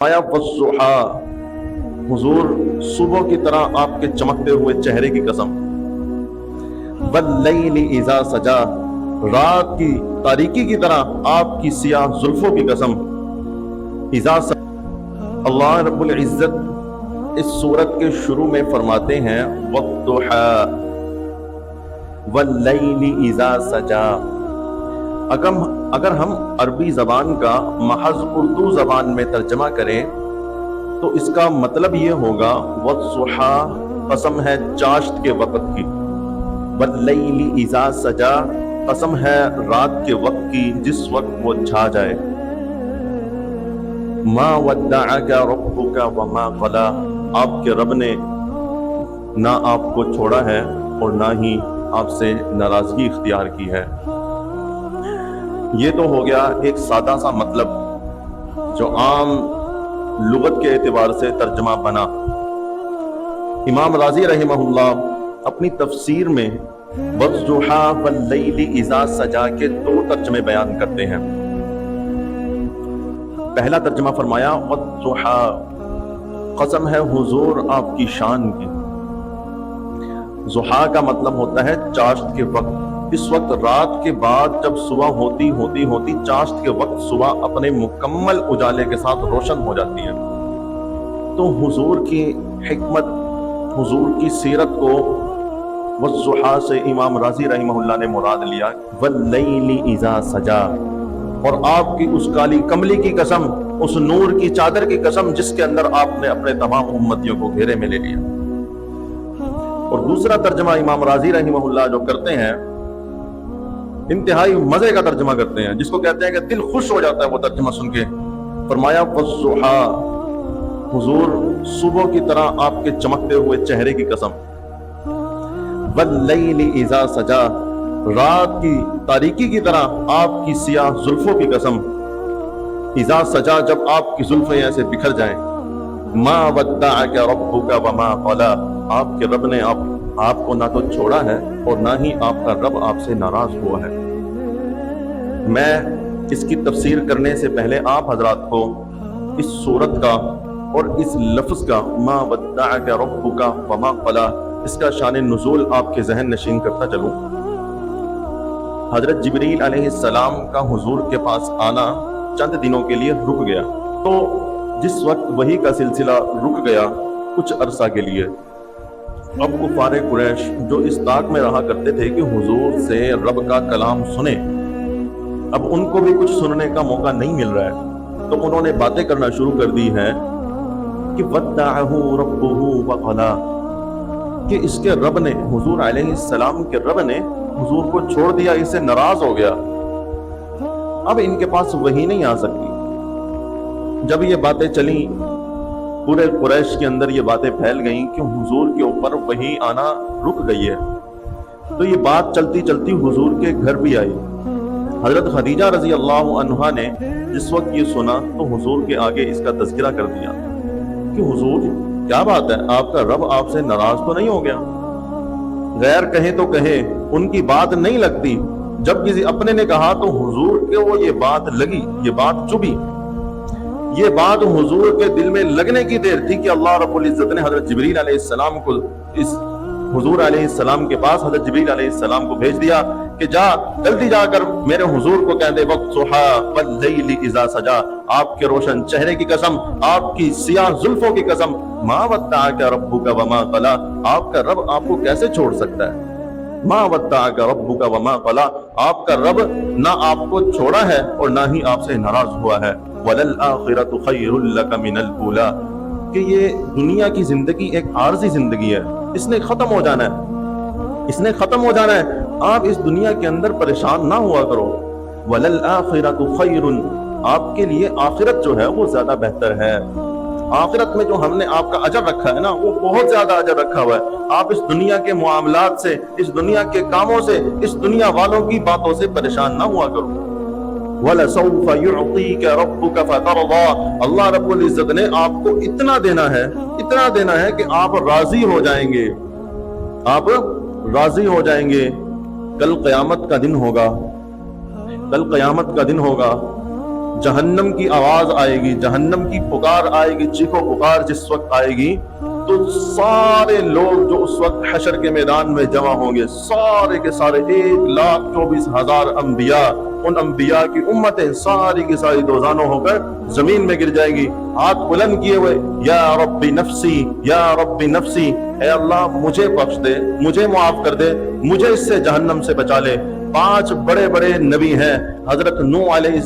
آیا والضحا، حضور صبح کی طرح آپ کے چمکتے ہوئے چہرے کی قسم، واللیل اذا سجا، رات کی تاریکی کی طرح آپ کی سیاہ زلفوں کی قسم، اذا سجا۔ اللہ رب العزت اس سورت کے شروع میں فرماتے ہیں والضحا واللیل اذا سجا۔ اگر ہم عربی زبان کا محض اردو زبان میں ترجمہ کریں تو اس کا مطلب یہ ہوگا والضحا، قسم ہے چاشت کے وقت کی، واللیل اذا سجا، قسم ہے رات کے وقت کی جس وقت وہ چھا جائے۔ ما ودعک ربک وما قلی، آپ کے رب نے نہ آپ کو چھوڑا ہے اور نہ ہی آپ سے ناراضگی اختیار کی ہے۔ یہ تو ہو گیا ایک سادہ سا مطلب جو عام لغت کے اعتبار سے ترجمہ بنا۔ امام رازی رحمہ اللہ اپنی تفسیر میں والضحا واللیل اذا سجا کے دو ترجمے بیان کرتے ہیں۔ پہلا ترجمہ فرمایا والضحا، قسم ہے حضور آپ کی شان کی۔ ضحا کا مطلب ہوتا ہے چاشت کے وقت، اس وقت رات کے بعد جب صبح ہوتی چاشت کے وقت صبح اپنے مکمل اجالے کے ساتھ روشن ہو جاتی ہے۔ تو حضور کی حکمت، حضور کی سیرت کو والضحا سے امام رازی رحمہ اللہ نے مراد لیا، واللیل اذا سجا، اور آپ کی اس کالی کملی کی قسم، اس نور کی چادر کی قسم جس کے اندر آپ نے اپنے تمام امتیوں کو گھیرے میں لے لیا۔ اور دوسرا ترجمہ امام رازی رحمہ اللہ جو کرتے ہیں انتہائی مزے کا ترجمہ کرتے ہیں، جس کو کہتے ہیں کہ دل خوش ہو جاتا ہے وہ ترجمہ سن کے۔ فرمایا والضحا، حضور صبح کی طرح آپ کے چمکتے ہوئے چہرے کی قسم، واللیل اذا سجا، رات کی تاریکی کی طرح آپ کی سیاہ زلفوں کی قسم، اذا سجا، جب آپ کی زلفیں ایسے بکھر جائیں، ما ودعک ربک وما قلی، آپ کے رب نے آپ کو نہ تو چھوڑا ہے اور نہ ہی آپ کا رب آپ سے ناراض ہوا ہے۔ میں اس کی تفسیر کرنے سے پہلے آپ حضرات کو اس سورت کا اور اس لفظ کا ما ودعک ربک وما قلی، اس کا شان نزول آپ کے ذہن نشین کرتا چلوں۔ حضرت جبریل علیہ السلام کا حضور کے پاس آنا چند دنوں کے لیے رک گیا۔ تو جس وقت وحی کا سلسلہ رک گیا کچھ عرصہ کے لیے، اب کفار قریش جو اس طاق میں رہا کرتے تھے کہ حضور سے رب کا کلام سنیں، اب ان کو بھی کچھ سننے کا موقع نہیں مل رہا ہے، تو انہوں نے باتیں کرنا شروع کر دی ہیں کہ ودعہ ربہ وقلا، کہ اس کے رب نے، حضور علیہ السلام کے رب نے حضور کو چھوڑ دیا، اس سے ناراض ہو گیا، اب ان کے پاس وحی نہیں آ سکتی۔ جب یہ باتیں چلیں، پورے قریش کے اندر یہ باتیں پھیل گئیں کہ حضور کے اوپر وحی آنا رک گئی ہے، تو یہ بات چلتی چلتی حضور کے گھر بھی آئی۔ حضرت خدیجہ رضی اللہ عنہا نے جس وقت یہ سنا تو حضور کے آگے اس کا تذکرہ کر دیا کہ حضور کیا بات ہے، آپ کا رب آپ سے ناراض تو نہیں ہو گیا؟ غیر کہے تو کہے، ان کی بات نہیں لگتی، جب کسی اپنے نے کہا تو حضور کے وہ یہ بات لگی، یہ بات چبھی۔ یہ بات حضور کے دل میں لگنے کی دیر تھی کہ اللہ رب العزت نے حضرت جبریل علیہ السلام کو اس حضور علیہ السلام کے پاس حضرت جبریل علیہ السلام کو بھیج دیا کہ جا جلدی جا کر میرے حضور کو کہہ دے والضحا واللیل اذا سجا، آپ کے روشن چہرے کی قسم، آپ کی سیاہ زلفوں کی قسم، ما ودعک ربک وما قلی، آپ کا رب آپ کو کیسے چھوڑ سکتا ہے؟ ما ودعک ربک وما قلی، آپ کا رب نہ آپ کو چھوڑا ہے اور نہ ہی آپ سے ناراض ہوا ہے۔ وَلَلْآخِرَةُ خَيْرٌ لَكَ مِنَ الْأُولَىٰ، کہ یہ دنیا کی زندگی ایک عارضی زندگی ہے، اس نے ختم ہو جانا ہے، اس نے ختم ہو جانا ہے، آپ اس دنیا کے اندر پریشان نہ ہوا کرو۔ وَلَلْآخِرَةُ خَيْرٌ، آپ کے لیے آخرت جو ہے وہ زیادہ بہتر ہے، آخرت میں جو ہم نے آپ کا اجر رکھا ہے نا وہ بہت زیادہ اجر رکھا ہوا ہے، آپ اس دنیا کے معاملات سے، اس دنیا کے کاموں سے، اس دنیا والوں کی باتوں سے پریشان نہ ہوا کرو۔ وَلَسَوْفَ يُعْطِيكَ رَبُّكَ فَتَرْضَىٰ، اللہ رب العزت نے آپ کو اتنا دینا ہے کہ آپ راضی ہو جائیں گے، آپ راضی ہو جائیں گے۔ کل قیامت کا دن ہوگا، کل قیامت کا دن ہوگا، جہنم کی آواز آئے گی، جہنم کی پکار آئے گی، چیخو پکار جس وقت آئے گی تو سارے لوگ جو اس وقت حشر کے میدان میں جمع ہوں گے، سارے کے سارے 1,24,000 انبیاء، ان انبیاء کی امتیں ساری کی ساری دوزانوں ہو کر زمین میں گر جائیں گی، ہاتھ بلند کیے ہوئے، یا رب نفسی یا رب نفسی، اے اللہ مجھے بخش دے، مجھے معاف کر دے، مجھے اس سے جہنم سے بچا لے۔ 5 بڑے بڑے نبی ہیں، حضرت نوح علیہ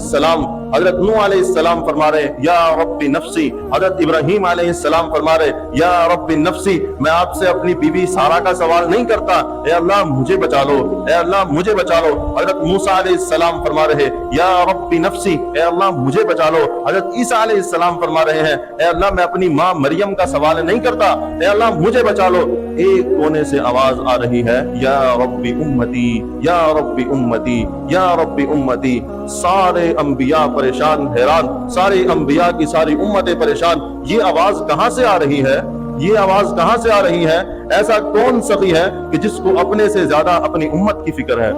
السلام فرما رہے یا رب نفسی، حضرت ابراہیم علیہ السلام فرما رہے یا رب نفسی، میں آپ سے اپنی بیوی سارہ کا سوال نہیں کرتا، اے اللہ مجھے بچا لو، اے اللہ مجھے بچا لو۔ حضرت موسیٰ علیہ السلام فرما رہے یا رب نفسی، اے اللہ مجھے بچا لو۔ حضرت عیسیٰ علیہ السلام فرما رہے ہیں اے اللہ میں اپنی ماں مریم کا سوال نہیں کرتا، اے اللہ مجھے بچا لو۔ ایک کونے سے آواز آ رہی ہے یا رب امتی یا رب امتی یا رب امتی، سارے انبیاء پریشان حیران، سارے انبیاء کی ساری امتیں پریشان، یہ آواز کہاں سے آ رہی ہے، یہ آواز کہاں سے آ رہی ہے؟ ایسا کون سخی ہے کہ جس کو اپنے سے زیادہ اپنی امت کی فکر ہے؟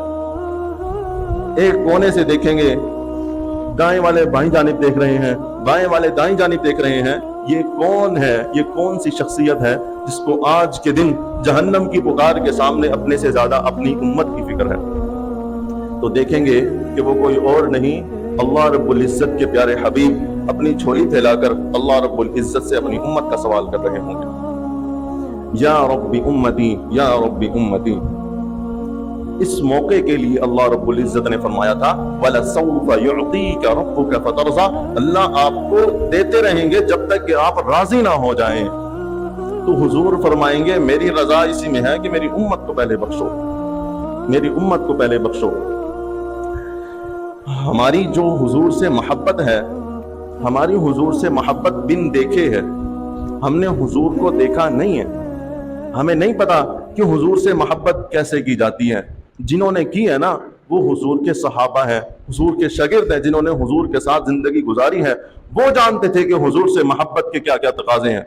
ایک کونے سے دیکھیں گے، دائیں والے بائیں جانب دیکھ رہے ہیں، بائیں والے دائیں جانب دیکھ رہے ہیں، یہ کون ہے، یہ کون سی شخصیت ہے جس کو آج کے دن جہنم کی پکار کے سامنے اپنے سے زیادہ اپنی امت کی فکر ہے؟ تو دیکھیں گے کہ وہ کوئی اور نہیں، اللہ رب العزت کے پیارے حبیب اپنی جھولی پھیلا کر اللہ رب العزت سے اپنی امت کا سوال کر رہے ہوں گے، یا رب امتی یا رب امتی۔ اس موقع کے لیے اللہ رب العزت نے فرمایا تھا وَلَسَوْفَ يُعْطِيكَ رَبُّكَ فَتَرْضَىٰ، اللہ آپ کو دیتے رہیں گے جب تک کہ آپ راضی نہ ہو جائیں۔ تو حضور فرمائیں گے میری رضا اسی میں ہے کہ میری امت کو پہلے بخشو، میری امت کو پہلے بخشو۔ ہماری جو حضور سے محبت ہے، ہماری حضور سے محبت بن دیکھے ہے، ہم نے حضور کو دیکھا نہیں ہے، ہمیں نہیں پتا کہ حضور سے محبت کیسے کی جاتی ہے۔ جنہوں نے کی ہے نا وہ حضور کے صحابہ ہیں، حضور کے شاگرد ہیں، جنہوں نے حضور کے ساتھ زندگی گزاری ہے، وہ جانتے تھے کہ حضور سے محبت کے کیا کیا تقاضے ہیں۔